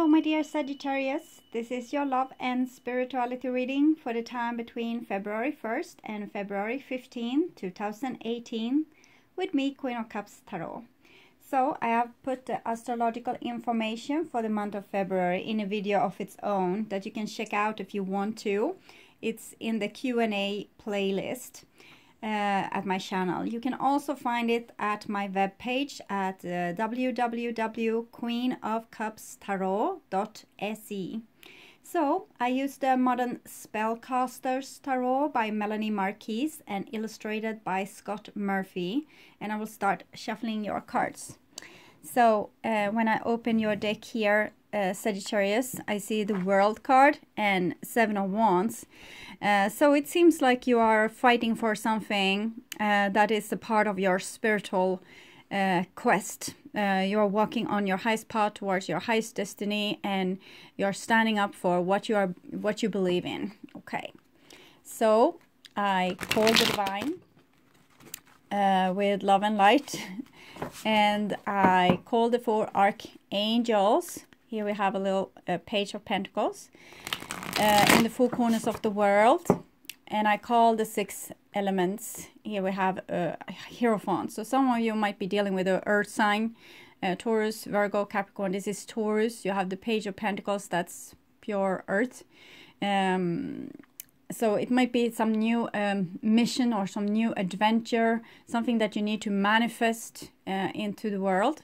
Hello my dear Sagittarius, this is your love and spirituality reading for the time between February 1st and February 15, 2018 with me, Queen of Cups Tarot. So I have put the astrological information for the month of February in a video of its own that you can check out if you want to. It's in the Q&A playlist at my channel. You can also find it at my webpage at www.queenofcupstarot.se. So I used the Modern Spellcasters Tarot by Melanie Marquise and illustrated by Scott Murphy, and I will start shuffling your cards. So when I open your deck here, Sagittarius, I see the World card and Seven of Wands. So it seems like you are fighting for something that is a part of your spiritual quest. You are walking on your highest path towards your highest destiny, and you're standing up for what you believe in. Okay, so I call the divine with love and light, and I call the four archangels. Here we have a little page of pentacles in the four corners of the world, and I call the six elements. Here we have a Hierophant. So some of you might be dealing with an earth sign, Taurus, Virgo, Capricorn. This is Taurus. You have the page of pentacles, that's pure earth. So it might be some new mission or some new adventure, something that you need to manifest into the world.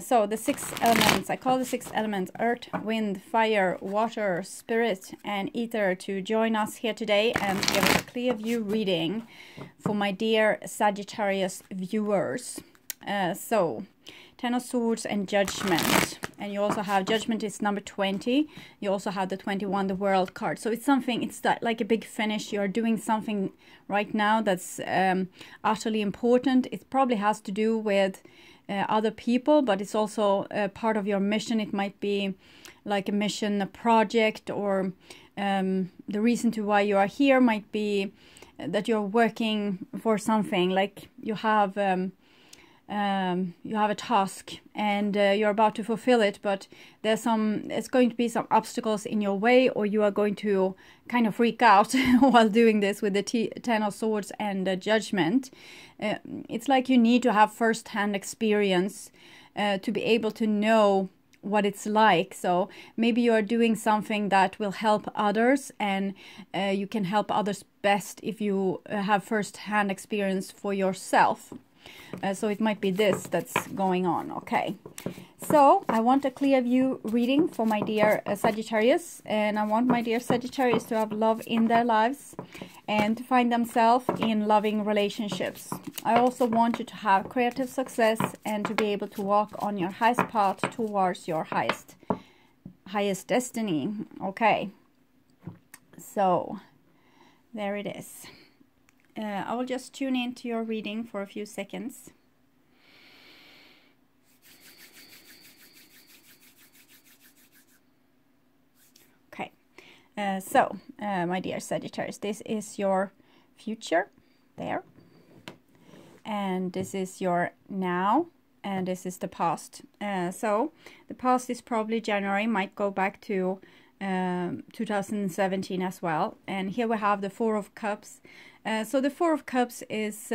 So the six elements, I call the six elements earth, wind, fire, water, spirit, and ether to join us here today and give us a clear view reading for my dear Sagittarius viewers. So Ten of Swords and Judgment, and you also have Judgment is number 20. You also have the 21, the World card. So it's something, it's like a big finish. You're doing something right now that's utterly important. It probably has to do with other people, but it's also part of your mission. It might be like a mission, a project, or the reason to why you are here might be that you're working for something, like you have a task and you're about to fulfill it, but it's going to be some obstacles in your way, or you are going to kind of freak out while doing this with the Ten of Swords and Judgment. It's like you need to have first-hand experience to be able to know what it's like. So maybe you are doing something that will help others, and you can help others best if you have first-hand experience for yourself. So it might be this that's going on. Okay, so I want a clear view reading for my dear Sagittarius, and I want my dear Sagittarius to have love in their lives and to find themselves in loving relationships. I also want you to have creative success and to be able to walk on your highest path towards your highest destiny. Okay, so there it is. I will just tune into your reading for a few seconds. Okay, so my dear Sagittarius, this is your future there, and this is your now, and this is the past. So the past is probably January, might go back to 2017 as well. And here we have the Four of Cups. So the Four of Cups is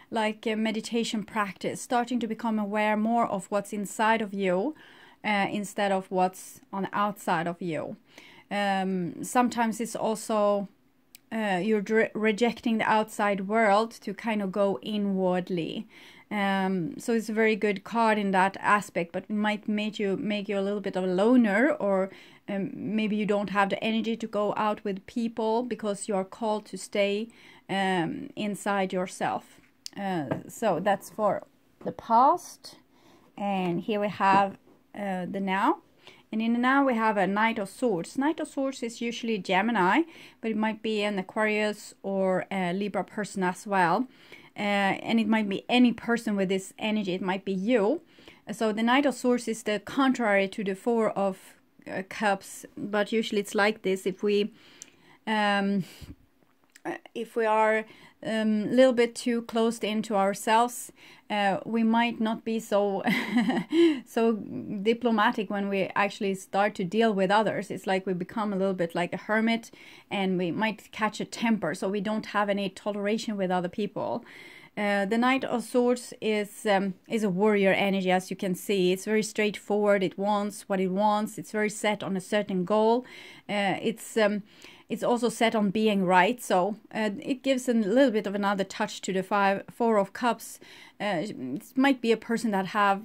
like a meditation practice, starting to become aware more of what's inside of you instead of what's on the outside of you. Sometimes it's also you're rejecting the outside world to kind of go inwardly. So it's a very good card in that aspect, but it might make you a little bit of a loner, or maybe you don't have the energy to go out with people because you're called to stay inside yourself. So that's for the past, and here we have the now. And in the now we have a Knight of Swords. Knight of Swords is usually Gemini, but it might be an Aquarius or a Libra person as well. And it might be any person with this energy. It might be you. So the Knight of Swords is the contrary to the Four of Cups, but usually it's like this. If we if we are a little bit too closed into ourselves, we might not be so so diplomatic when we actually start to deal with others. It's like we become a little bit like a hermit, and we might catch a temper, so we don't have any toleration with other people. The Knight of Swords is a warrior energy, as you can see. It's very straightforward. It wants what it wants. It's very set on a certain goal. It's also set on being right, so it gives a little bit of another touch to the Four of Cups. It might be a person that have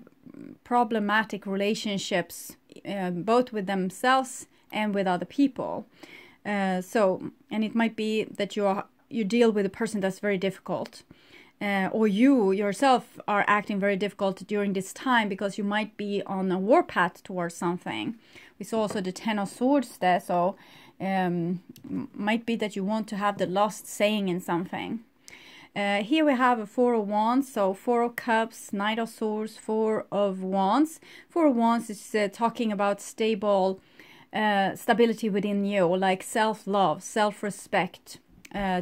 problematic relationships, both with themselves and with other people. And it might be that you deal with a person that's very difficult. Or you yourself are acting very difficult during this time because you might be on a warpath towards something. We saw also the Ten of Swords there, so might be that you want to have the last saying in something. Here we have a Four of Wands, so Four of Cups, Knight of Swords, Four of Wands. Four of Wands is talking about stability within you, like self-love, self-respect.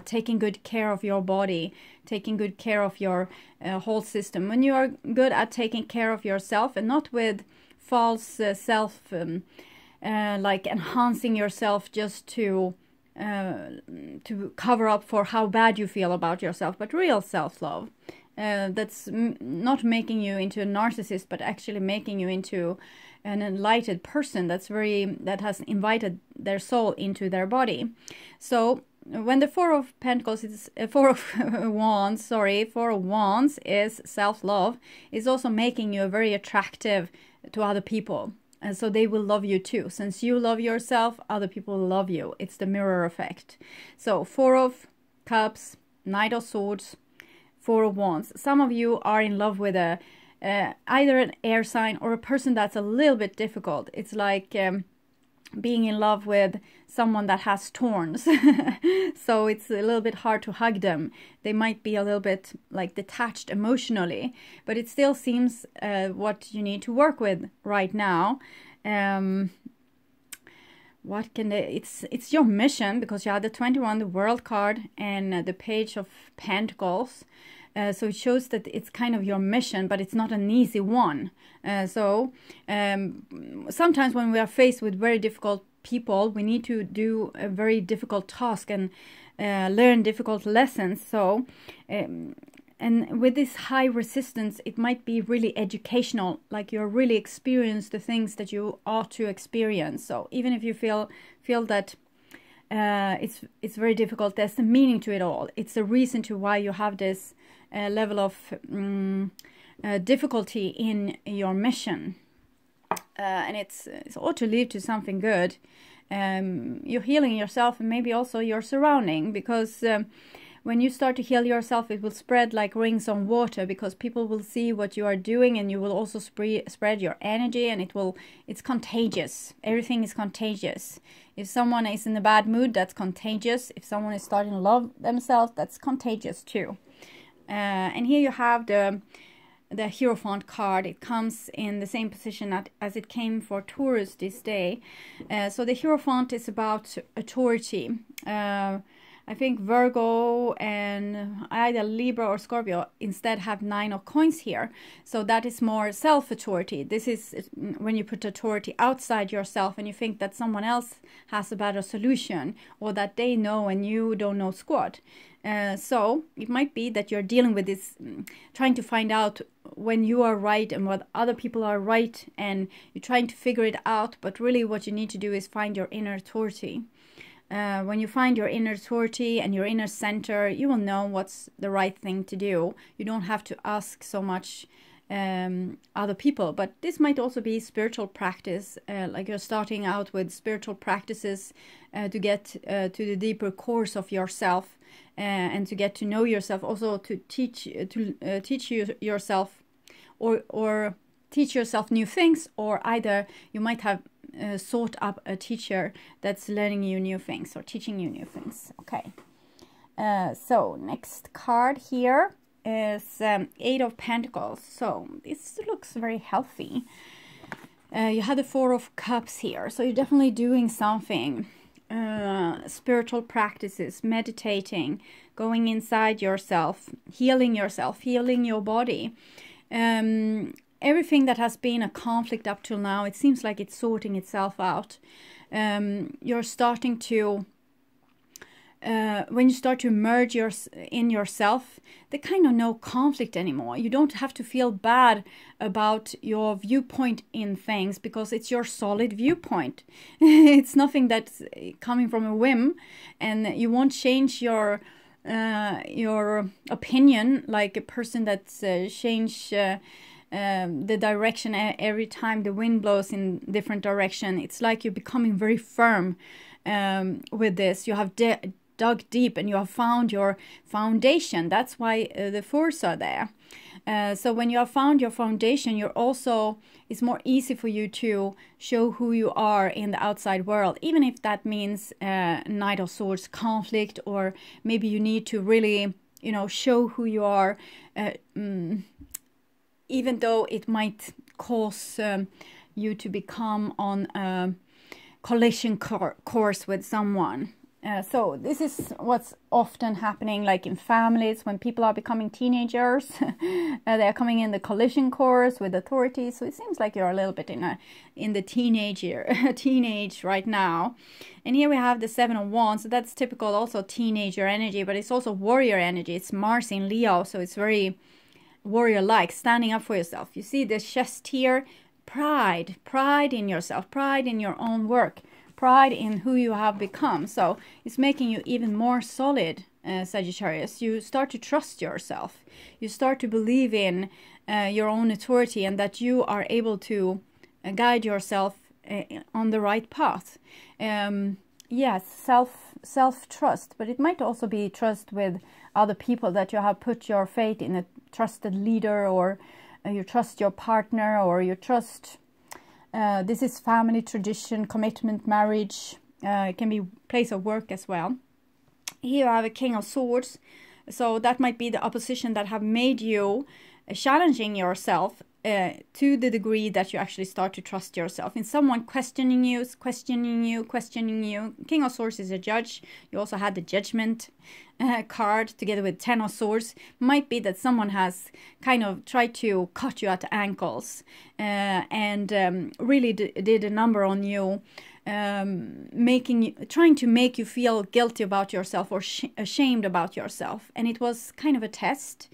Taking good care of your body, taking good care of your whole system. When you are good at taking care of yourself and not with false like enhancing yourself just to cover up for how bad you feel about yourself, but real self-love. That's not making you into a narcissist, but actually making you into an enlightened person that has invited their soul into their body. So when the Four of Pentacles is Four of Wands is self-love, is also making you very attractive to other people, and so they will love you too. Since you love yourself, other people will love you. It's the mirror effect. So Four of Cups, Knight of Swords, Four of Wands. Some of you are in love with either an air sign or a person that's a little bit difficult. It's like being in love with someone that has thorns. So it's a little bit hard to hug them. They might be a little bit like detached emotionally, but it still seems what you need to work with right now. It's your mission, because you have the 21, the World card, and the Page of Pentacles. So it shows that it's kind of your mission, but it's not an easy one. Sometimes when we are faced with very difficult people, we need to do a very difficult task and learn difficult lessons. So, and with this high resistance, it might be really educational, like you're really experienced the things that you ought to experience. So even if you feel that it's very difficult, there's a meaning to it all. It's a reason to why you have this level of difficulty in your mission, and it's ought to lead to something good. You're healing yourself and maybe also your surrounding, because when you start to heal yourself, it will spread like rings on water, because people will see what you are doing, and you will also spread your energy, and it's contagious. Everything is contagious. If someone is in a bad mood, that's contagious. If someone is starting to love themselves, that's contagious too. And here you have the Hierophant card. It comes in the same position as it came for Taurus this day. So the Hierophant is about authority. I think Virgo and either Libra or Scorpio instead have 9 of coins here. So that is more self-authority. This is when you put authority outside yourself and you think that someone else has a better solution, or that they know and you don't know squat. So it might be that you're dealing with this, trying to find out when you are right and what other people are right, and you're trying to figure it out, but really what you need to do is find your inner authority. When you find your inner authority and your inner center, you will know what's the right thing to do. You don't have to ask so much other people, but this might also be spiritual practice, like you're starting out with spiritual practices to get to the deeper course of yourself, and to get to know yourself, also to teach yourself or teach yourself new things, or either you might have sought up a teacher that's learning you new things or teaching you new things. Okay, so next card here is 8 of Pentacles. So this looks very healthy. You had the 4 of Cups here, so you're definitely doing something. spiritual practices, meditating, going inside yourself, healing your body. Everything that has been a conflict up till now, it seems like it's sorting itself out. You're starting to, when you start to merge in yourself, there's kind of no conflict anymore. You don't have to feel bad about your viewpoint in things because it's your solid viewpoint. It's nothing that's coming from a whim, and you won't change your opinion like a person that's changed the direction every time the wind blows in different direction. It's like you're becoming very firm with this. You have dug deep and you have found your foundation. That's why the fours are there. So when you have found your foundation, it's more easy for you to show who you are in the outside world, even if that means Knight of Swords conflict, or maybe you need to really, show who you are, even though it might cause you to become on a collision course with someone. So this is what's often happening, like in families, when people are becoming teenagers. They're coming in the collision course with authorities. So it seems like you're a little bit in the teenage right now. And here we have the Seven of Wands. So that's typical also teenager energy, but it's also warrior energy. It's Mars in Leo, so it's very warrior-like, standing up for yourself. You see the chest here, pride in yourself, pride in your own work, pride in who you have become. So it's making you even more solid, Sagittarius. You start to trust yourself. You start to believe in your own authority, and that you are able to guide yourself on the right path. Yes, self-trust, but it might also be trust with other people, that you have put your faith in a trusted leader, or you trust your partner, or you trust... this is family, tradition, commitment, marriage. It can be place of work as well. Here I have a King of Swords. So that might be the opposition that have made you challenging yourself to the degree that you actually start to trust yourself. In someone questioning you. King of Swords is a judge. You also had the Judgment card together with Ten of Swords. Might be that someone has kind of tried to cut you at the ankles and really did a number on you, trying to make you feel guilty about yourself, or ashamed about yourself. And it was kind of a test.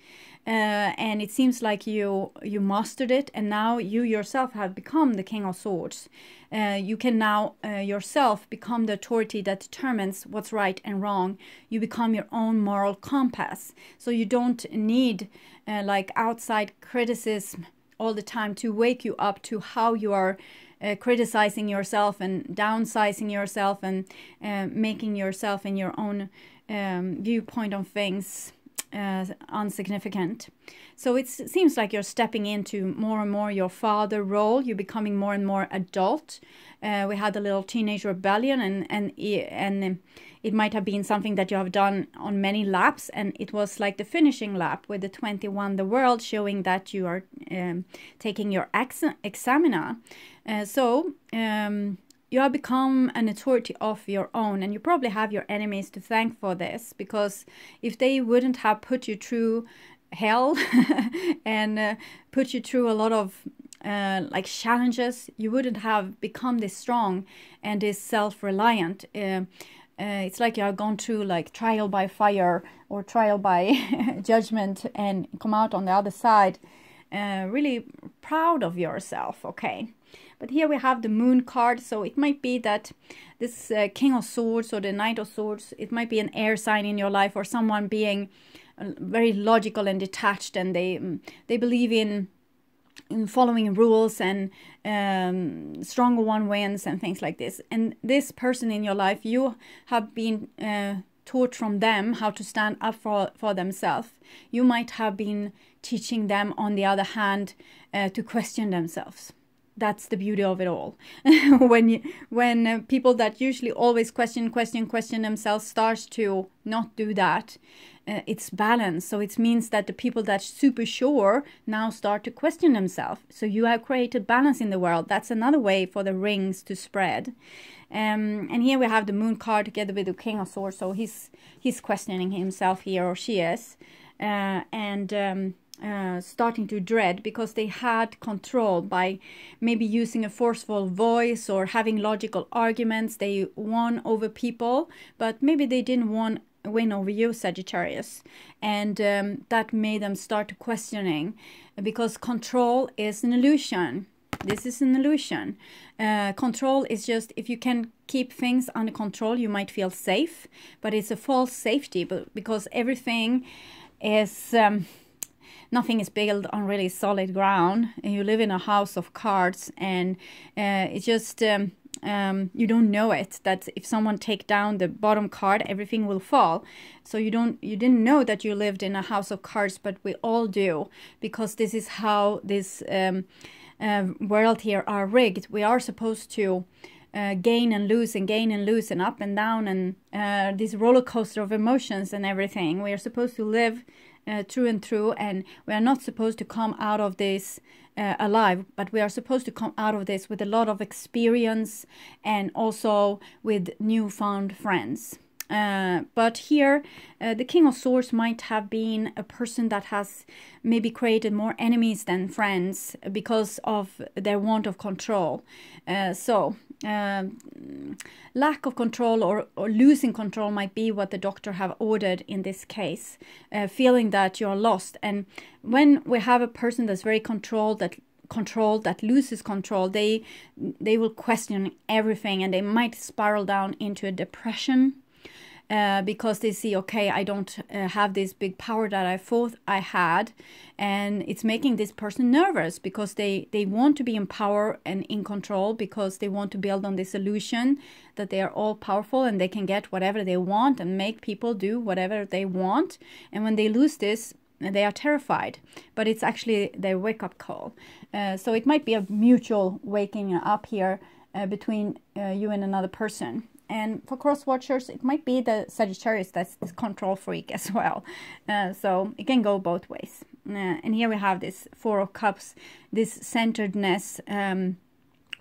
And it seems like you mastered it, and now you yourself have become the King of Swords. You can now yourself become the authority that determines what's right and wrong. You become your own moral compass. So you don't need like outside criticism all the time to wake you up to how you are criticizing yourself and downsizing yourself and making yourself in your own viewpoint on things insignificant. So it seems like you're stepping into more and more your father role. You're becoming more and more adult. We had a little teenage rebellion, and it might have been something that you have done on many laps, and it was like the finishing lap with the 21 the world, showing that you are taking your examiner. You have become an authority of your own, and you probably have your enemies to thank for this, because if they wouldn't have put you through hell and put you through a lot of like challenges, you wouldn't have become this strong and this self-reliant. It's like you have gone through like trial by fire or trial by judgment and come out on the other side really proud of yourself. Okay. But here we have the Moon card, so it might be that this King of Swords or the Knight of Swords, it might be an air sign in your life, or someone being very logical and detached, and they believe in following rules and stronger one wins and things like this. And this person in your life, you have been taught from them how to stand up for themselves. You might have been teaching them, on the other hand, to question themselves. That's the beauty of it all. when people that usually always question themselves starts to not do that, it's balanced. So it means that the people that's super sure now start to question themselves. So you have created balance in the world. That's another way for the rings to spread. And here we have the Moon card together with the King of Swords. So he's questioning himself here, or she is, starting to dread, because they had control by maybe using a forceful voice or having logical arguments. They won over people, but maybe they didn't win over you, Sagittarius, and that made them start questioning, because control is an illusion. This is an illusion. Control is just, if you can keep things under control, you might feel safe, but it's a false safety, because everything is nothing is built on really solid ground, and you live in a house of cards, and it's just you don't know it, that if someone take down the bottom card, everything will fall. So you didn't know that you lived in a house of cards, but we all do, because this is how this world here are rigged. We are supposed to gain and lose, and gain and lose, and up and down, and this roller coaster of emotions and everything. We are supposed to live through and through, and we are not supposed to come out of this alive, but we are supposed to come out of this with a lot of experience, and also with newfound friends. But here the King of Swords might have been a person that has maybe created more enemies than friends because of their want of control. Lack of control or losing control might be what the doctor have ordered in this case, feeling that you're lost. And when we have a person that's very controlled, that loses control, they will question everything, and they might spiral down into a depression. Because they see, okay, I don't have this big power that I thought I had, and it's making this person nervous, because they want to be in power and in control, because they want to build on this illusion that they are all powerful and they can get whatever they want and make people do whatever they want. And when they lose this, they are terrified, but it's actually their wake-up call. So it might be a mutual waking up here between you and another person. And for cross watchers, it might be the Sagittarius that's this control freak as well. So it can go both ways. And here we have this Four of Cups, this centeredness,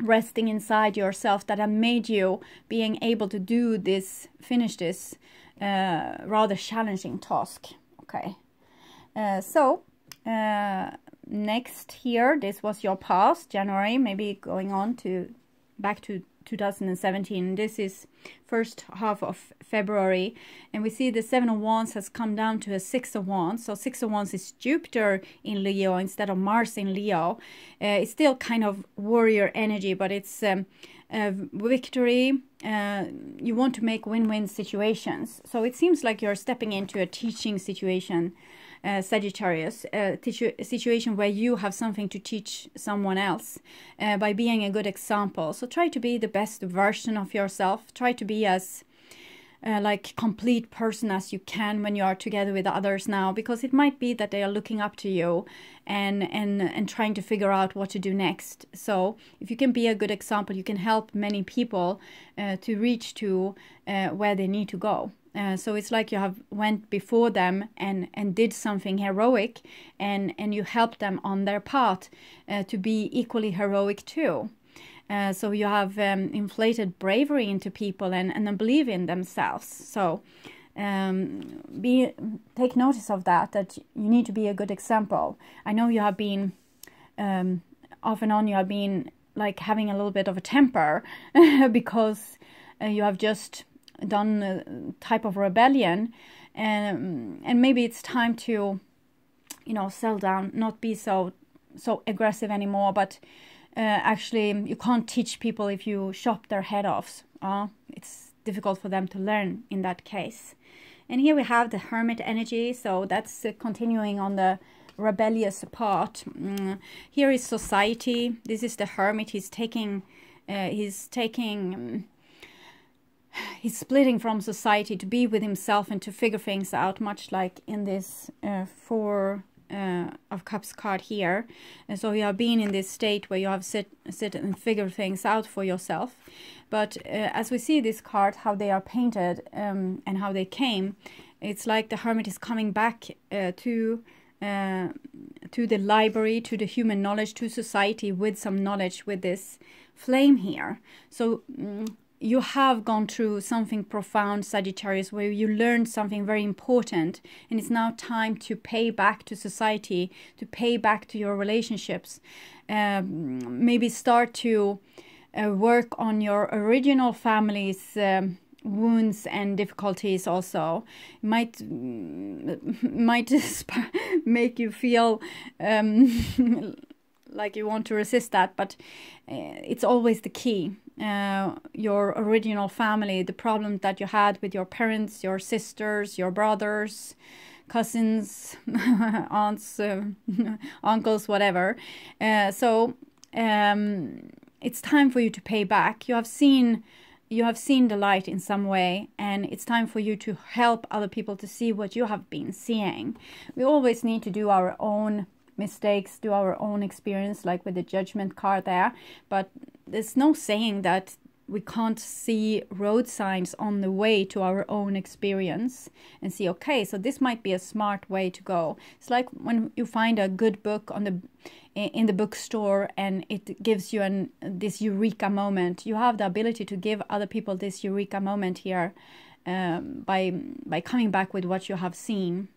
resting inside yourself, that have made you being able to do this, finish this rather challenging task. Okay. Next here, this was your past, January, maybe going on to back to 2017. This is first half of February, and we see the Seven of Wands has come down to a Six of Wands. So Six of Wands is Jupiter in Leo instead of Mars in Leo. It's still kind of warrior energy, but it's victory. You want to make win-win situations. So it seems like you're stepping into a teaching situation, Sagittarius, a situation where you have something to teach someone else by being a good example. So try to be the best version of yourself. Try to be as like complete person as you can when you are together with others now, because it might be that they are looking up to you and trying to figure out what to do next. So if you can be a good example, you can help many people to reach to where they need to go. So it's like you have went before them and did something heroic, and you helped them on their path to be equally heroic too. So you have inflated bravery into people and believe in themselves. So take notice of that you need to be a good example. I know you have been off and on, you have been like having a little bit of a temper because you have just done a type of rebellion, and maybe it's time to, settle down, not be so aggressive anymore. But actually you can't teach people if you chop their head off. It's difficult for them to learn in that case. And here we have the Hermit energy, so that's continuing on the rebellious part. Here is society. This is the Hermit. He's splitting from society to be with himself and to figure things out, much like in this Four of Cups card here. And so you have been in this state where you have sit and figure things out for yourself. But as we see this card, how they are painted and how they came, It's like the Hermit is coming back to the library, to the human knowledge, to society with some knowledge with this flame here. So you have gone through something profound, Sagittarius, where you learned something very important, and it's now time to pay back to society, to pay back to your relationships. Maybe start to work on your original family's wounds and difficulties also. It might make you feel like you want to resist that, but it's always the key. Your original family, the problem that you had with your parents, your sisters, your brothers, cousins, aunts, uncles, whatever. So it's time for you to pay back. You have seen the light in some way, and it's time for you to help other people to see what you have been seeing. We always need to do our own mistakes, do our own experience, like with the Judgment card there, but there's no saying that we can't see road signs on the way to our own experience and see, okay, so this might be a smart way to go. It's like when you find a good book in the bookstore and it gives you this eureka moment. You have the ability to give other people this eureka moment here by coming back with what you have seen.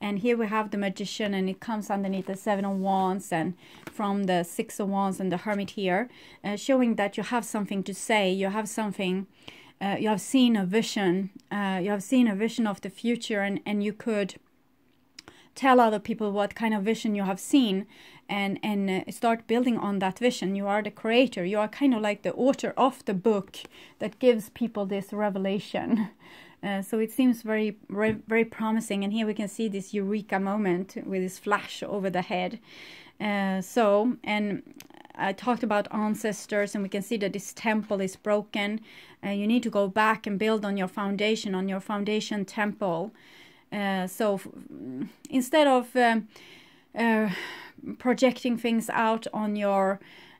And here we have the Magician, and it comes underneath the Seven of Wands and from the Six of Wands and the Hermit here, showing that you have something to say. You have something, you have seen a vision. You have seen a vision of the future, and you could tell other people what kind of vision you have seen, and start building on that vision. You are the creator. You are kind of like the author of the book that gives people this revelation. So it seems very, very, very promising. And here we can see this eureka moment with this flash over the head. And I talked about ancestors, and we can see that this temple is broken. You need to go back and build on your foundation temple. So instead of projecting things out on your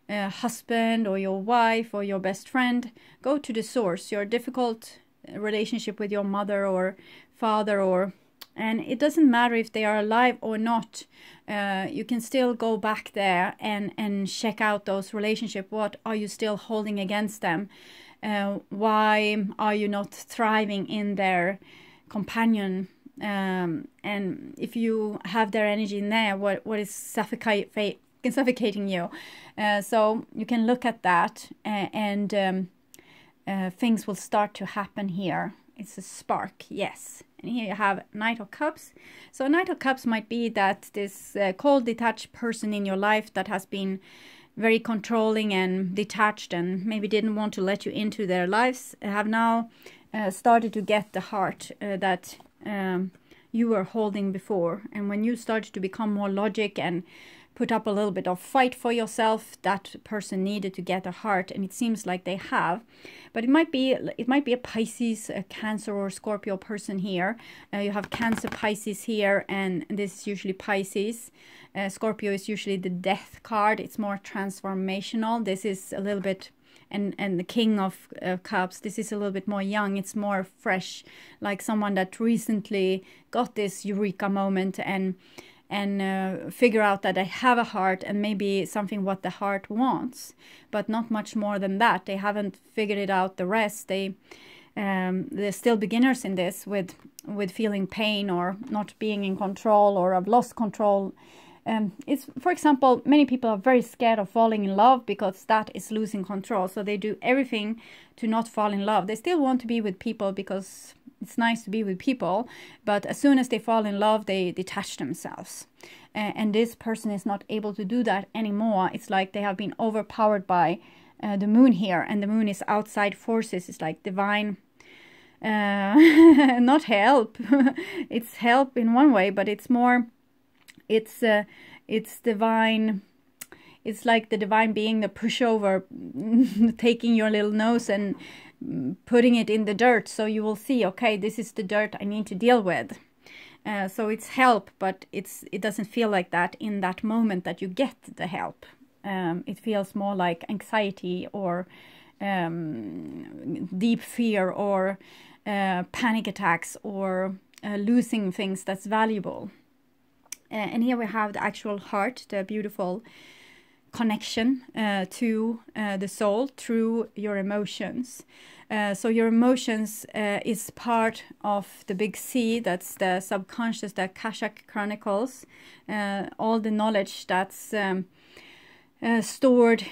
husband or your wife or your best friend, go to the source. Your difficult relationship with your mother or father, and it doesn't matter if they are alive or not. You can still go back there and check out those relationships. What are you still holding against them? Why are you not thriving in their companion? And if you have their energy in there, what is suffocating you? So you can look at that, and things will start to happen here. It's a spark, yes. And here you have Knight of Cups. So Knight of Cups might be that this cold, detached person in your life that has been very controlling and detached and maybe didn't want to let you into their lives have now started to get the heart that you were holding before. And when you started to become more logic and put up a little bit of fight for yourself, that person needed to get a heart, and it seems like they have. But it might be a Pisces, a Cancer, or Scorpio person here. You have Cancer, Pisces here, and this is usually Pisces. Scorpio is usually the Death card. It's more transformational. This is a little bit, and the King of Cups, this is a little bit more young. It's more fresh, like someone that recently got this eureka moment and figure out that they have a heart, and maybe something what the heart wants, but not much more than that. They haven't figured it out the rest. They're still beginners in this, with feeling pain or not being in control or have lost control. It's, for example, many people are very scared of falling in love because that is losing control. So they do everything to not fall in love. They still want to be with people because it's nice to be with people, but as soon as they fall in love, they detach themselves. And this person is not able to do that anymore. It's like they have been overpowered by the moon here, and the moon is outside forces. It's like divine, not help. It's help in one way, but it's more, it's divine. It's like the divine being, the pushover, taking your little nose and putting it in the dirt, so you will see, okay, this is the dirt I need to deal with. So it's help, but it doesn't feel like that in that moment that you get the help. It feels more like anxiety or deep fear or panic attacks or losing things that's valuable. And here we have the actual heart, the beautiful connection to the soul through your emotions. So your emotions is part of the big C, that's the subconscious, the Akashic Chronicles, all the knowledge that's stored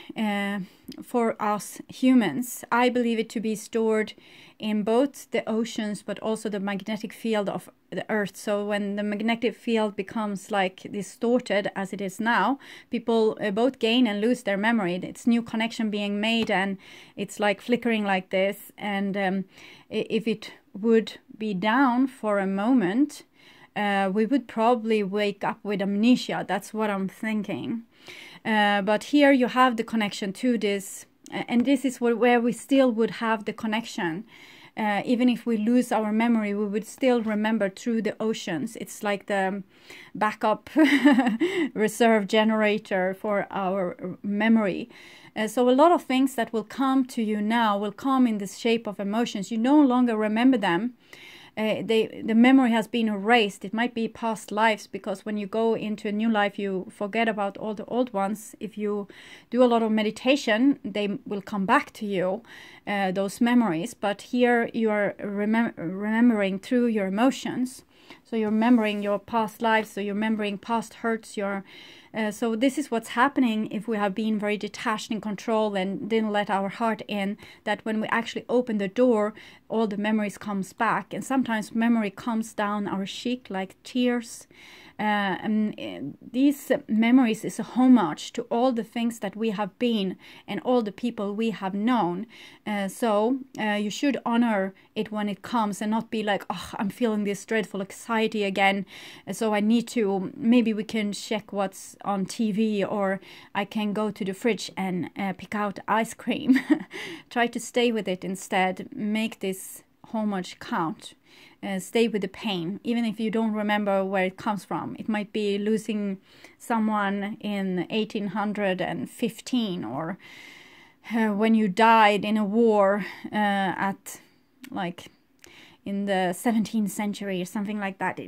for us humans. I believe it to be stored in both the oceans but also the magnetic field of the earth. So when the magnetic field becomes like distorted as it is now, people both gain and lose their memory. It's new connection being made and it's like flickering like this, and if it would be down for a moment, we would probably wake up with amnesia. That's what I'm thinking. But here you have the connection to this, and this is where we still would have the connection. Even if we lose our memory, we would still remember through the oceans. It's like the backup reserve generator for our memory. So a lot of things that will come to you now will come in the shape of emotions. You no longer remember them. The memory has been erased. It might be past lives, because when you go into a new life, you forget about all the old ones. If you do a lot of meditation, they will come back to you, those memories. But here you are remembering through your emotions. So you're remembering your past lives, so you're remembering past hurts, so this is what's happening if we have been very detached in control and didn't let our heart in, that when we actually open the door, all the memories comes back. And sometimes memory comes down our cheek like tears. And these memories is a homage to all the things that we have been and all the people we have known. So you should honor it when it comes and not be like, oh, I'm feeling this dreadful anxiety again, so I need to, maybe we can check what's on TV, or I can go to the fridge and pick out ice cream. Try to stay with it instead. Make this homage count. Stay with the pain, even if you don't remember where it comes from. It might be losing someone in 1815, or when you died in a war at like in the 17th century or something like that.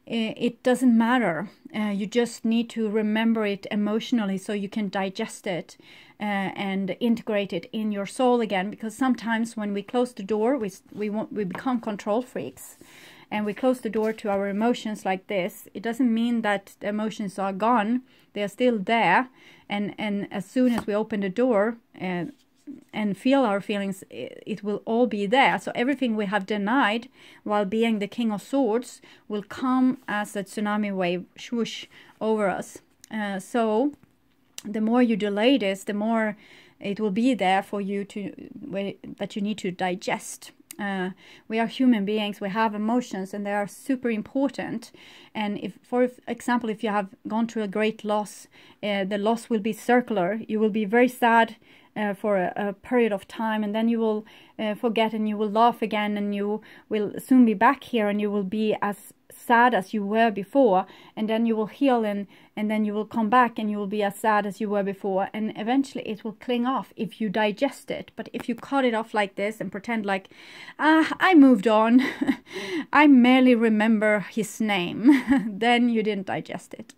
It doesn't matter. You just need to remember it emotionally so you can digest it and integrate it in your soul again. Because sometimes when we close the door, we become control freaks, and we close the door to our emotions like this. It doesn't mean that the emotions are gone. They are still there, and as soon as we open the door and feel our feelings, it will all be there. So everything we have denied while being the King of Swords will come as a tsunami wave, swoosh over us. So the more you delay this, the more it will be there for you that you need to digest. We are human beings, we have emotions, and they are super important. And if, for example, if you have gone through a great loss, the loss will be circular. You will be very sad for a period of time, and then you will forget, and you will laugh again, and you will soon be back here, and you will be as sad as you were before, and then you will heal, and then you will come back and you will be as sad as you were before, and eventually it will cling off if you digest it. But if you cut it off like this and pretend like, I moved on, I merely remember his name, then you didn't digest it,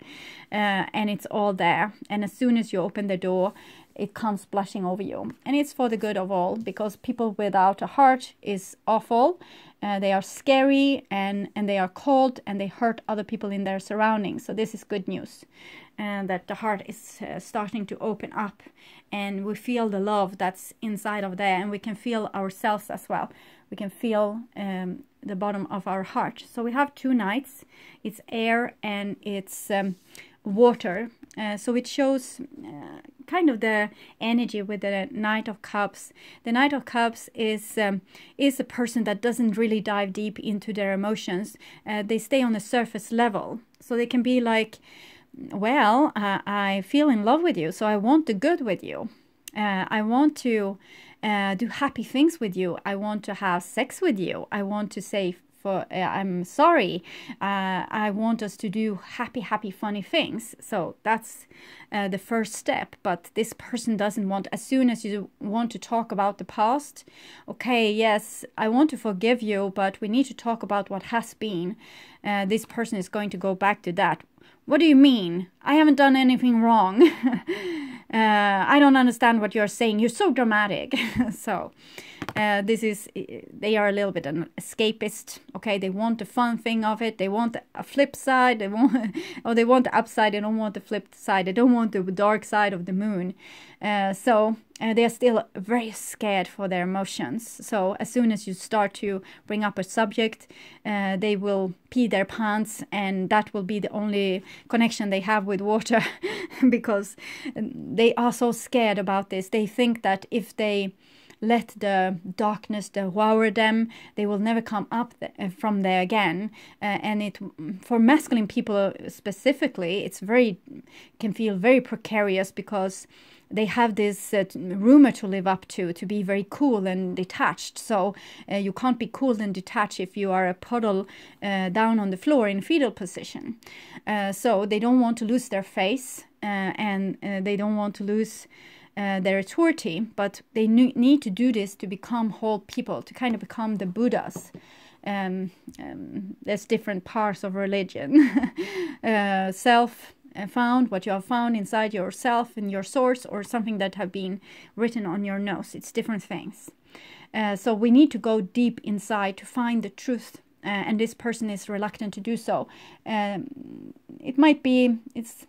and it's all there. And as soon as you open the door, it comes splashing over you. And it's for the good of all, because people without a heart is awful. They are scary, and they are cold, and they hurt other people in their surroundings. So this is good news, and that the heart is starting to open up, and we feel the love that's inside of there, and we can feel ourselves as well. We can feel the bottom of our heart. So we have two knights. It's air and it's water. So it shows kind of the energy with the Knight of Cups. The Knight of Cups is a person that doesn't really dive deep into their emotions. They stay on the surface level. So they can be like, well, I feel in love with you, so I want the good with you. I want to do happy things with you. I want to have sex with you. I want to say I'm sorry. I want us to do happy, funny things. So that's the first step. But this person doesn't want, as soon as you want to talk about the past, okay, yes, I want to forgive you, but we need to talk about what has been. This person is going to go back to that. What do you mean? I haven't done anything wrong. I don't understand what you're saying. You're so dramatic. So they are a little bit an escapist. Okay, they want the fun thing of it. They want a flip side. They want the upside. They don't want the flip side. They don't want the dark side of the moon. So they're still very scared for their emotions. So as soon as you start to bring up a subject, they will pee their pants, and that will be the only connection they have with water because they are so scared about this. They think that if they let the darkness devour them, they will never come up from there again. And for masculine people specifically, it's can feel very precarious because they have this rumor to live up to be very cool and detached. So you can't be cool and detached if you are a puddle down on the floor in fetal position. So they don't want to lose their face, and they don't want to lose their authority, but they need to do this to become whole people, to kind of become the Buddhas. There's different parts of religion. Found, what you have found inside yourself and your source, or something that have been written on your nose. It's different things. So we need to go deep inside to find the truth, and this person is reluctant to do so. It might be it's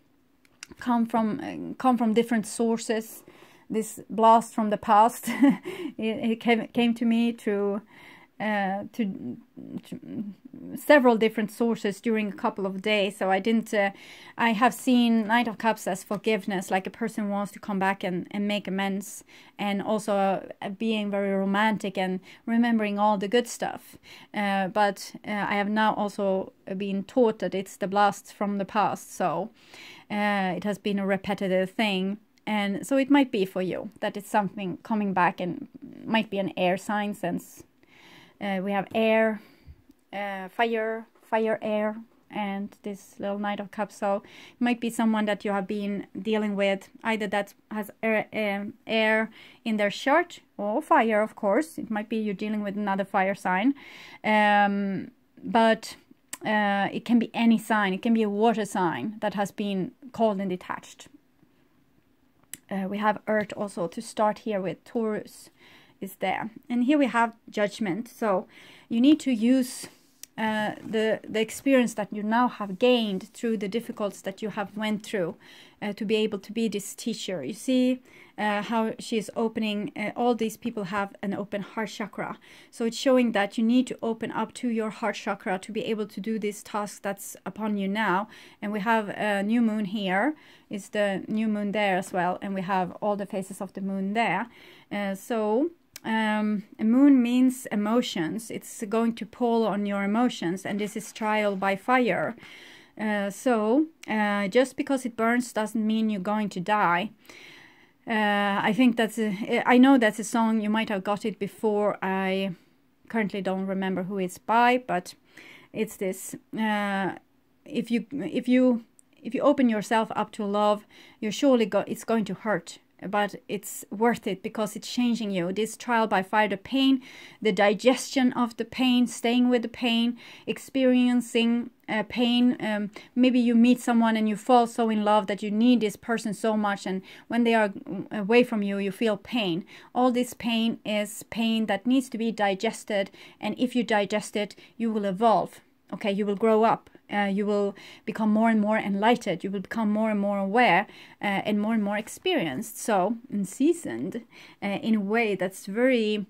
come from different sources. This blast from the past, it came to me to several different sources during a couple of days. So I have seen Knight of Cups as forgiveness, like a person wants to come back and make amends, and also being very romantic and remembering all the good stuff. But I have now also been taught that it's the blasts from the past. So it has been a repetitive thing. And so it might be for you that it's something coming back, and might be an air sign, since we have air, fire, air, and this little Knight of Cups. So it might be someone that you have been dealing with, either that has air in their chart, or fire, of course. It might be you're dealing with another fire sign. But it can be any sign. It can be a water sign that has been cold and detached. We have Earth also to start here with. Taurus is there, and here we have Judgment. So you need to use the experience that you now have gained through the difficulties that you have went through to be able to be this teacher. You see how she is opening, all these people have an open heart chakra. So it's showing that you need to open up to your heart chakra to be able to do this task that's upon you now. And we have a new moon here. It's the new moon there as well. And we have all the phases of the moon there. A moon means emotions. It's going to pull on your emotions, and this is trial by fire. Just because it burns doesn't mean you're going to die. I think I know that's a song, you might have got it before. I currently don't remember who it's by, but it's this. If you open yourself up to love, you're surely it's going to hurt. But it's worth it because it's changing you. This trial by fire, the pain, the digestion of the pain, staying with the pain, experiencing pain. Maybe you meet someone and you fall so in love that you need this person so much, and when they are away from you, you feel pain. All this pain is pain that needs to be digested, and if you digest it, you will evolve. Okay, you will grow up. You will become more and more enlightened. You will become more and more aware and more experienced. So, and seasoned in a way that's very,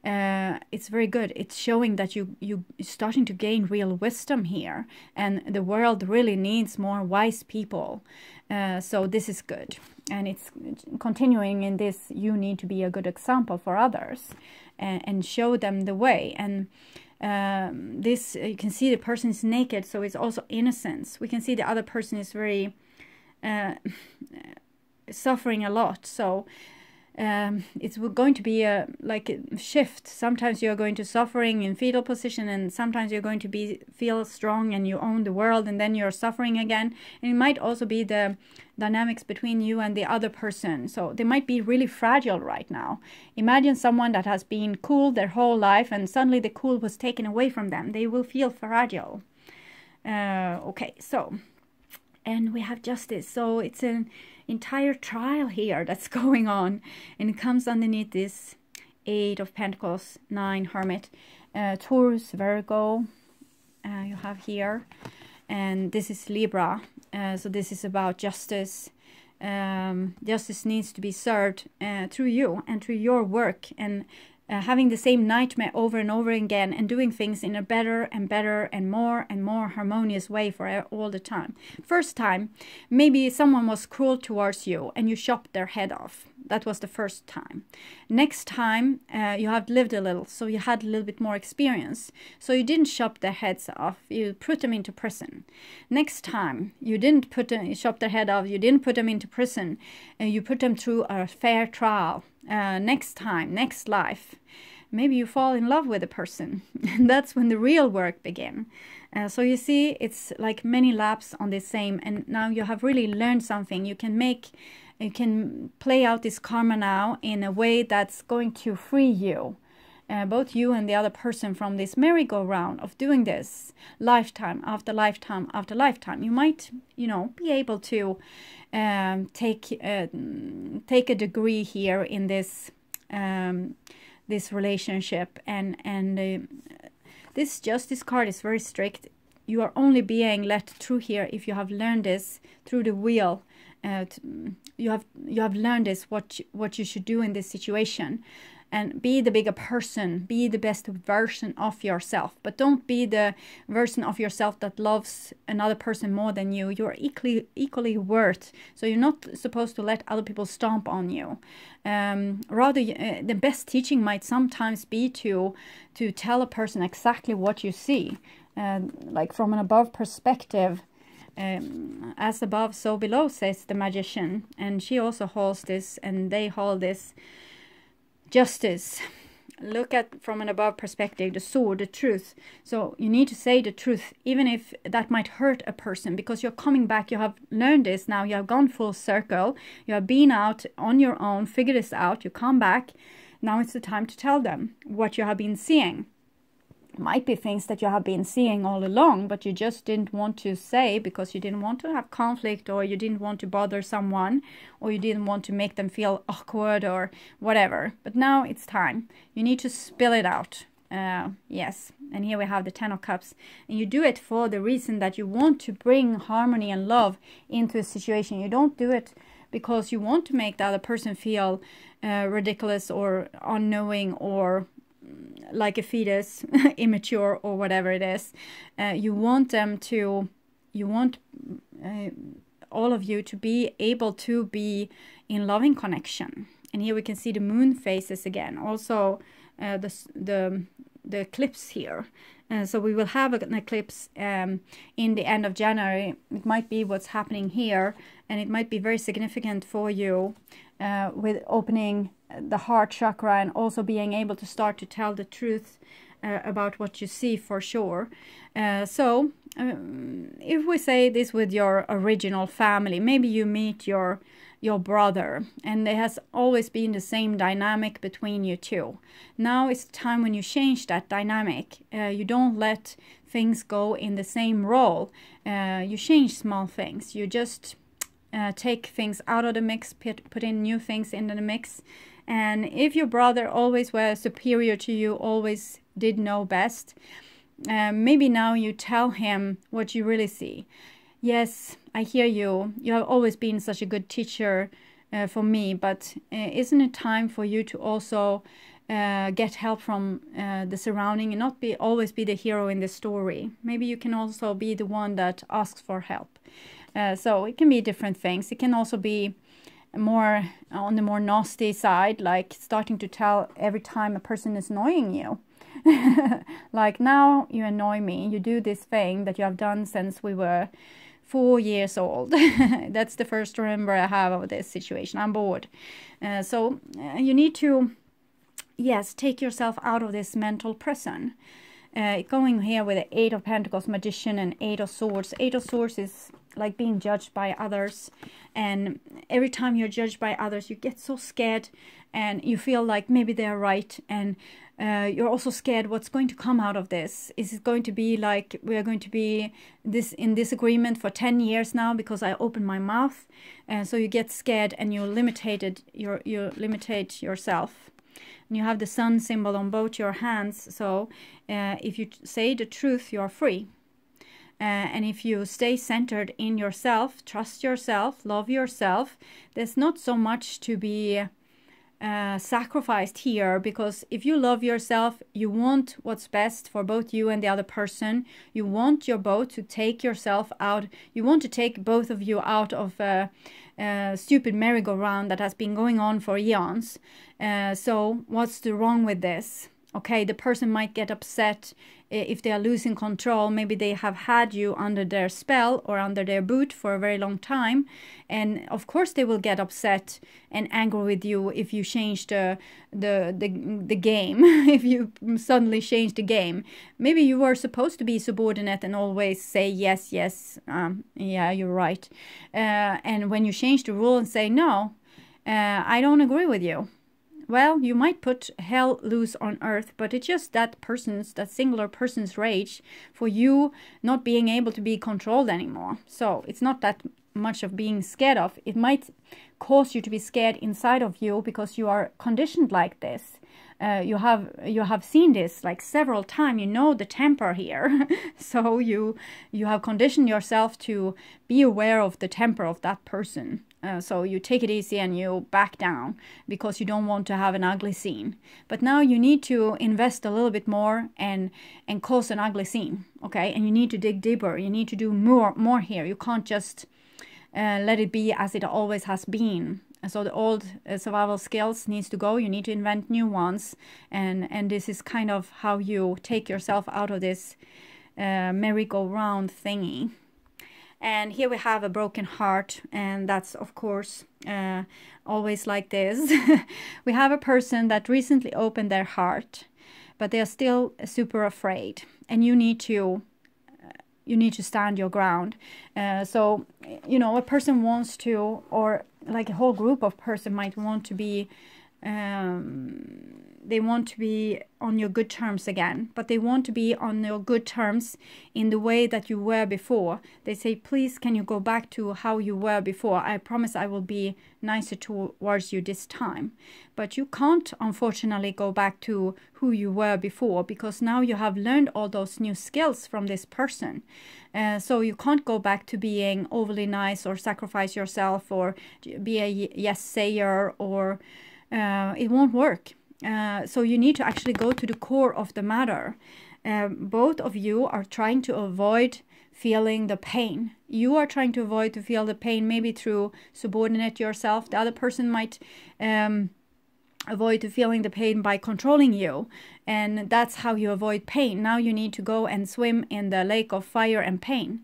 it's very good. It's showing that you're starting to gain real wisdom here. And the world really needs more wise people. So this is good. And it's continuing in this, you need to be a good example for others and show them the way. And this, you can see the person is naked, so it's also innocence. We can see the other person is very suffering a lot. So it's going to be a shift. Sometimes you're going to suffering in fetal position, and sometimes you're going to feel strong and you own the world, and then you're suffering again. And it might also be the dynamics between you and the other person. So they might be really fragile right now. Imagine someone that has been cool their whole life and suddenly the cool was taken away from them. They will feel fragile. Okay, so, and we have justice. So it's an entire trial here that's going on, and it comes underneath this 8 of Pentacles, 9 Hermit, Taurus, Virgo, you have here, and this is Libra. So this is about justice. Justice needs to be served through you and through your work, and having the same nightmare over and over again, and doing things in a better and better and more harmonious way for all the time. First time, maybe someone was cruel towards you and you chopped their head off. That was the first time. Next time, you have lived a little, so you had a little bit more experience. So you didn't chop their heads off, you put them into prison. Next time, you didn't chop their head off, you didn't put them into prison, you put them through a fair trial. Next time, next life, maybe you fall in love with a person. And that's when the real work begins. So you see, it's like many laps on the same, and now you have really learned something. You can play out this karma now in a way that's going to free you, both you and the other person, from this merry-go-round of doing this lifetime after lifetime after lifetime. You might, be able to take a degree here in this this relationship, and this justice card is very strict. You are only being let through here if you have learned this through the wheel. You have learned this, what you should do in this situation, and be the bigger person, be the best version of yourself. But don't be the version of yourself that loves another person more than you. You're equally worth. So you're not supposed to let other people stomp on you. Rather, the best teaching might sometimes be to tell a person exactly what you see, like from an above perspective. As above, so below, says the magician. And she also holds this, and they hold this justice. Look at from an above perspective, the sword, the truth. So you need to say the truth, even if that might hurt a person, because you're coming back. You have learned this now. You have gone full circle. You have been out on your own, figured this out. You come back. Now it's the time to tell them what you have been seeing. Might be things that you have been seeing all along, but you just didn't want to say because you didn't want to have conflict, or you didn't want to bother someone, or you didn't want to make them feel awkward or whatever. But now it's time. You need to spill it out. Yes. And here we have the 10 of Cups. And you do it for the reason that you want to bring harmony and love into a situation. You don't do it because you want to make the other person feel ridiculous or unknowing or like a fetus, immature, or whatever it is. You want all of you to be able to be in loving connection. And here we can see the moon phases again. Also, the eclipse here. So we will have an eclipse in the end of January. It might be what's happening here, and it might be very significant for you with opening the heart chakra and also being able to start to tell the truth about what you see for sure. So if we say this with your original family, maybe you meet your brother, and there has always been the same dynamic between you two. Now it's time when you change that dynamic. You don't let things go in the same role. You change small things. You just take things out of the mix, put in new things into the mix. And if your brother always was superior to you, always did know best, maybe now you tell him what you really see. Yes, I hear you. You have always been such a good teacher for me, but isn't it time for you to also get help from the surrounding and not always be the hero in the story? Maybe you can also be the one that asks for help. So it can be different things. It can also be more on the more nasty side, like starting to tell every time a person is annoying you. Like, now you annoy me. You do this thing that you have done since we were 4 years old. That's the first remember I have of this situation. I'm bored. So you need to, yes, take yourself out of this mental prison. Going here with the 8 of Pentacles, Magician, and 8 of Swords. 8 of Swords is like being judged by others. And every time you're judged by others, you get so scared and you feel like maybe they're right. And you're also scared what's going to come out of this. Is it going to be like we're going to be in disagreement for 10 years now because I opened my mouth? And so you get scared and you limitate yourself. And you have the sun symbol on both your hands. So if you say the truth, you are free. And if you stay centered in yourself, trust yourself, love yourself, there's not so much to be sacrificed here, because if you love yourself, you want what's best for both you and the other person. You want your boat to take yourself out. You want to take both of you out of a stupid merry-go-round that has been going on for eons. So what's the wrong with this? Okay, the person might get upset if they are losing control. Maybe they have had you under their spell or under their boot for a very long time. And of course they will get upset and angry with you if you change the game, if you suddenly change the game. Maybe you were supposed to be subordinate and always say yes, yes, yeah, you're right. And when you change the rule and say, no, I don't agree with you. Well, you might put hell loose on earth, but it's just that singular person's rage for you not being able to be controlled anymore. So it's not that much of being scared of. It might cause you to be scared inside of you because you are conditioned like this. You have seen this like several times. You know the temper here. So you have conditioned yourself to be aware of the temper of that person. So you take it easy and you back down because you don't want to have an ugly scene. But now you need to invest a little bit more and cause an ugly scene, okay? And you need to dig deeper. You need to do more here. You can't just let it be as it always has been. So the old survival skills needs to go. You need to invent new ones. And this is kind of how you take yourself out of this merry-go-round thingy. And here we have a broken heart, and that's, of course, always like this. We have a person that recently opened their heart, but they are still super afraid, and you need to stand your ground. So, you know, a person wants to, or like a whole group of person might want to be, they want to be on your good terms again, but they want to be on your good terms in the way that you were before. They say, please, can you go back to how you were before? I promise I will be nicer towards you this time. But you can't, unfortunately, go back to who you were before, because now you have learned all those new skills from this person. So you can't go back to being overly nice or sacrifice yourself or be a yes-sayer, or it won't work. So you need to actually go to the core of the matter. Both of you are trying to avoid feeling the pain. You are trying to avoid to feel the pain, maybe through subordinate yourself. The other person might avoid to feeling the pain by controlling you, and that's how you avoid pain. Now you need to go and swim in the lake of fire and pain,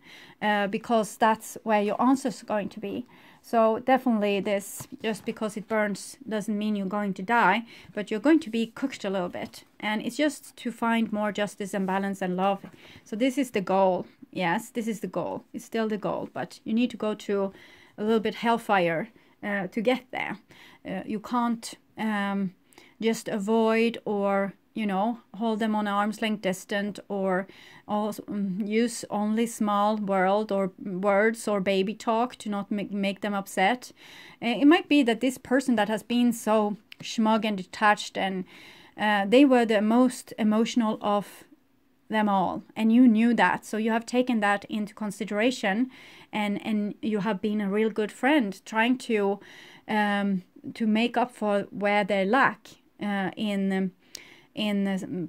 because that's where your answer is going to be. So definitely this, just because it burns doesn't mean you're going to die, but you're going to be cooked a little bit. And it's just to find more justice and balance and love. So this is the goal. Yes, this is the goal. It's still the goal, but you need to go through a little bit hellfire to get there. You can't just avoid or, you know, hold them on arm's length distant, or also use only small words or baby talk to not make them upset. It might be that this person that has been so smug and detached, and they were the most emotional of them all, and you knew that, so you have taken that into consideration, and you have been a real good friend, trying to make up for where they lack in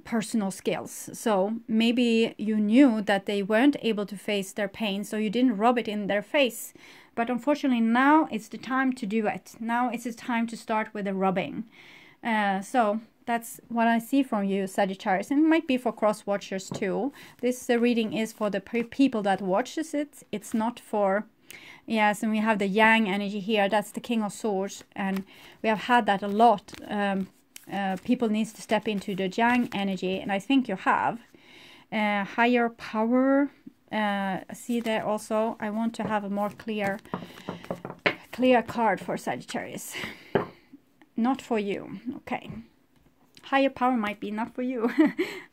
personal skills. So maybe you knew that they weren't able to face their pain, so you didn't rub it in their face. But unfortunately now it's the time to do it. Now it's the time to start with the rubbing. So That's what I see from you, Sagittarius. And it might be for cross watchers too. This reading is for the people that watches it. It's not for... Yes, and we have the yang energy here. That's the King of Swords. And we have had that a lot. People need to step into the yang energy. And I think you have. Higher power. See there also. I want to have a more clear card for Sagittarius. Not for you. Okay. Higher power might be not for you.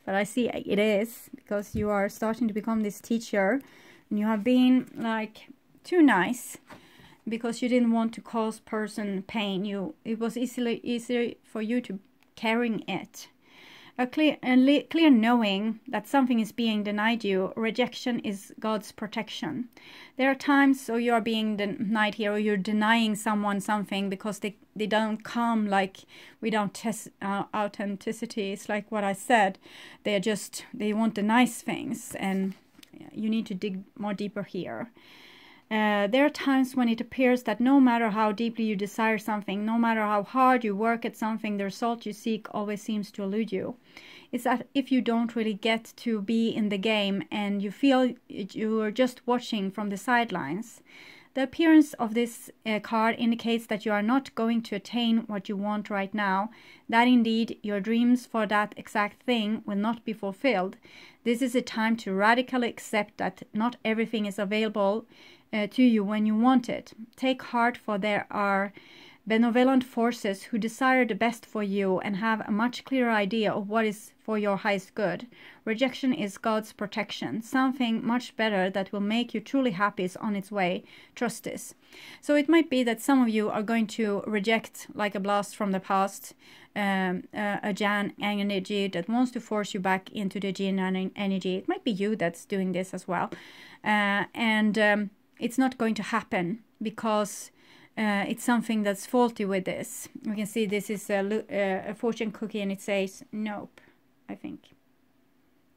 But I see it is. Because you are starting to become this teacher. And you have been like too nice. Because you didn't want to cause person pain. It was easier for you to carrying it. A clear knowing that something is being denied you. Rejection is God's protection. There are times so you are being denied here, or you're denying someone something because they don't come like without authenticity. It's like what I said. They want the nice things, and you need to dig more deeper here. There are times when it appears that no matter how deeply you desire something, no matter how hard you work at something, the result you seek always seems to elude you. It's that if you don't really get to be in the game and you feel you are just watching from the sidelines, the appearance of this card indicates that you are not going to attain what you want right now, that indeed your dreams for that exact thing will not be fulfilled. This is a time to radically accept that not everything is available to you when you want it. Take heart, for there are benevolent forces who desire the best for you and have a much clearer idea of what is for your highest good. Rejection is God's protection. Something much better that will make you truly happy is on its way. Trust this. So it might be that some of you are going to reject, like a blast from the past, a Jan energy that wants to force you back into the Jin energy. It might be you that's doing this as well. It's not going to happen because it's something that's faulty with this. We can see this is a fortune cookie and it says nope, I think.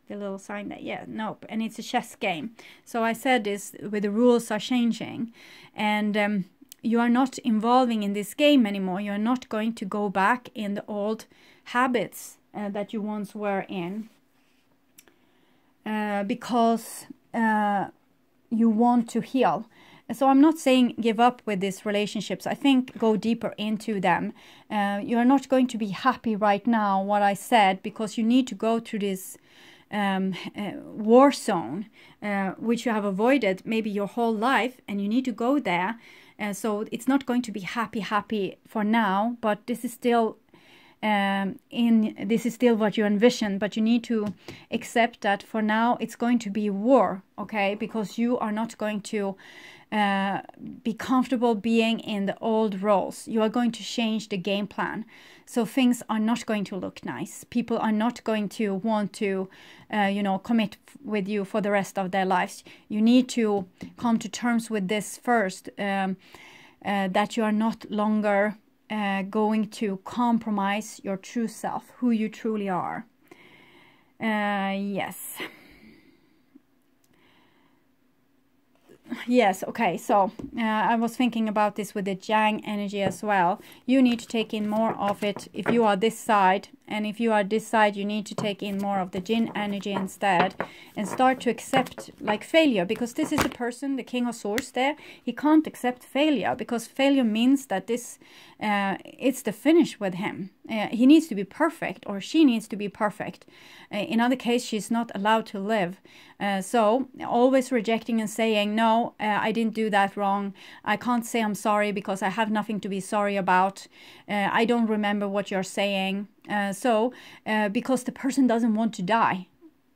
The little sign there, yeah, nope. And it's a chess game. So I said this, with the rules are changing. And you are not involving in this game anymore. You are not going to go back in the old habits that you once were in. Because you want to heal. So I'm not saying give up with these relationships. I think go deeper into them. You are not going to be happy right now, what I said, because you need to go through this war zone, which you have avoided maybe your whole life, and you need to go there. So it's not going to be happy for now, but this is still this is still what you envision, but you need to accept that for now it's going to be war, okay? Because you are not going to be comfortable being in the old roles. You are going to change the game plan. So things are not going to look nice. People are not going to want to, commit with you for the rest of their lives. You need to come to terms with this first, that you are not longer going to compromise your true self, who you truly are. Yes. Yes, okay, so I was thinking about this with the Yang energy as well. You need to take in more of it if you are this side, and if you are this side, you need to take in more of the Jin energy instead, and start to accept like failure, because this is the person, the King of Swords there, he can't accept failure, because failure means that this, it's the finish with him. He needs to be perfect, or she needs to be perfect. In other case, she's not allowed to live. So always rejecting and saying, no, I didn't do that wrong. I can't say I'm sorry because I have nothing to be sorry about. I don't remember what you're saying. Because the person doesn't want to die.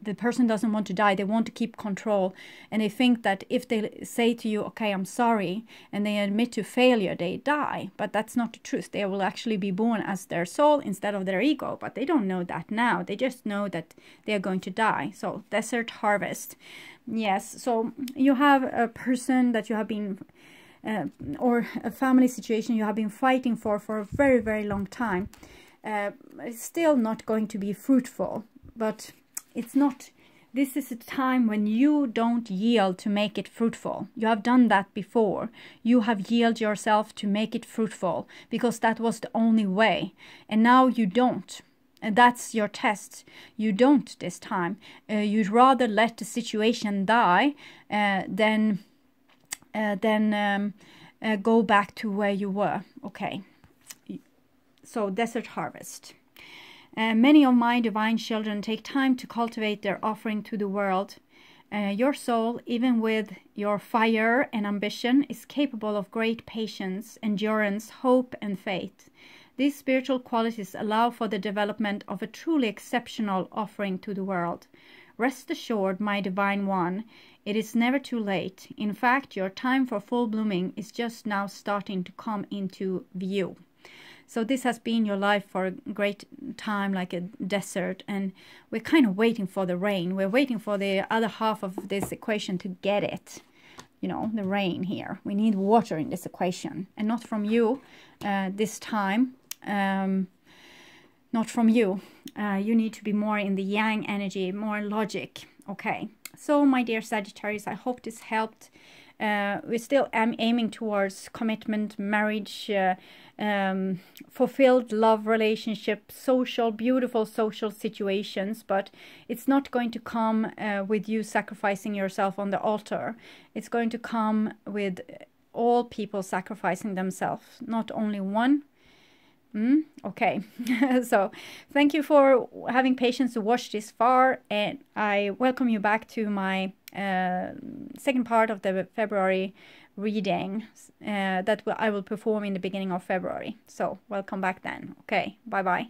The person doesn't want to die. They want to keep control. And they think that if they say to you, okay, I'm sorry, and they admit to failure, they die. But that's not the truth. They will actually be born as their soul instead of their ego. But they don't know that now. They just know that they are going to die. So, desert harvest. Yes, so you have a person that you have been, or a family situation you have been fighting for a very, very long time. It's still not going to be fruitful, but it's not. This is a time when you don't yield to make it fruitful. You have done that before. You have yielded yourself to make it fruitful because that was the only way. And now you don't. And that's your test. You don't this time. You'd rather let the situation die than go back to where you were. Okay. So desert harvest. Many of my divine children take time to cultivate their offering to the world. Your soul, even with your fire and ambition, is capable of great patience, endurance, hope, and faith. These spiritual qualities allow for the development of a truly exceptional offering to the world. Rest assured, my divine one, it is never too late. In fact, your time for full blooming is just now starting to come into view. So this has been your life for a great time, like a desert, and we're kind of waiting for the rain. We're waiting for the other half of this equation to get it. You know, the rain here. We need water in this equation, and not from you this time. Not from you. You need to be more in the yang energy, more logic. Okay. So, my dear Sagittarius, I hope this helped. We still am aiming towards commitment, marriage, fulfilled love relationship, social, beautiful social situations, but it's not going to come with you sacrificing yourself on the altar. It's going to come with all people sacrificing themselves, not only one. Okay. So thank you for having patience to watch this far, and I welcome you back to my second part of the February reading that I will perform in the beginning of February. So welcome back then. Okay, bye bye.